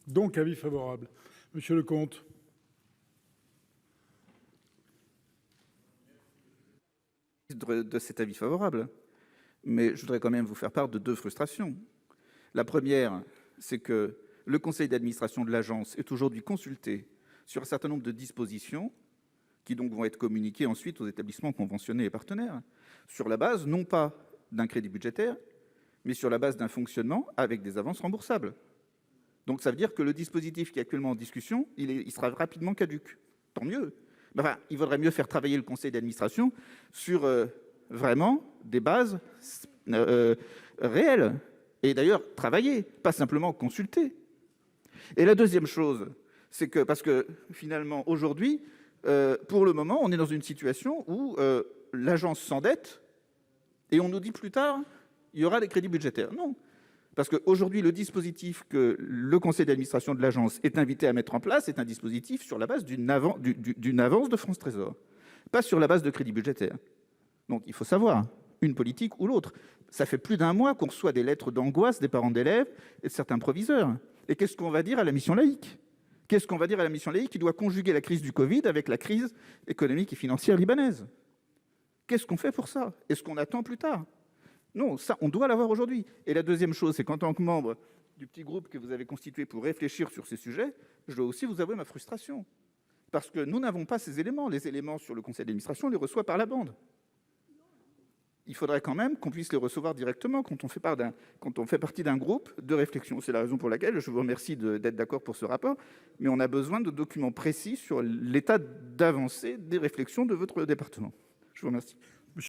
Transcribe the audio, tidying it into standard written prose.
Donc, avis favorable. Monsieur Leconte. De cet avis favorable, mais je voudrais quand même vous faire part de deux frustrations. La première, c'est que le conseil d'administration de l'agence est aujourd'hui consulté sur un certain nombre de dispositions qui donc vont être communiquées ensuite aux établissements conventionnés et partenaires, sur la base non pas d'un crédit budgétaire, mais sur la base d'un fonctionnement avec des avances remboursables. Donc ça veut dire que le dispositif qui est actuellement en discussion, il sera rapidement caduc. Tant mieux. Mais enfin, il vaudrait mieux faire travailler le conseil d'administration sur vraiment des bases réelles. Et d'ailleurs, travailler, pas simplement consulter. Et la deuxième chose, c'est que, parce que finalement, aujourd'hui, pour le moment, on est dans une situation où l'agence s'endette et on nous dit plus tard, il y aura des crédits budgétaires. Non. Parce qu'aujourd'hui, le dispositif que le conseil d'administration de l'agence est invité à mettre en place est un dispositif sur la base d'une avance de France Trésor, pas sur la base de crédits budgétaires. Donc il faut savoir, une politique ou l'autre. Ça fait plus d'un mois qu'on reçoit des lettres d'angoisse des parents d'élèves et de certains proviseurs. Et qu'est-ce qu'on va dire à la mission laïque ? Qu'est-ce qu'on va dire à la mission laïque qui doit conjuguer la crise du Covid avec la crise économique et financière libanaise ? Qu'est-ce qu'on fait pour ça ? Est-ce qu'on attend plus tard ? Non, ça, on doit l'avoir aujourd'hui. Et la deuxième chose, c'est qu'en tant que membre du petit groupe que vous avez constitué pour réfléchir sur ces sujets, je dois aussi vous avouer ma frustration. Parce que nous n'avons pas ces éléments. Les éléments sur le conseil d'administration, on les reçoit par la bande. Il faudrait quand même qu'on puisse les recevoir directement quand on fait partie d'un groupe de réflexion. C'est la raison pour laquelle je vous remercie d'être d'accord pour ce rapport, mais on a besoin de documents précis sur l'état d'avancée des réflexions de votre département. Je vous remercie.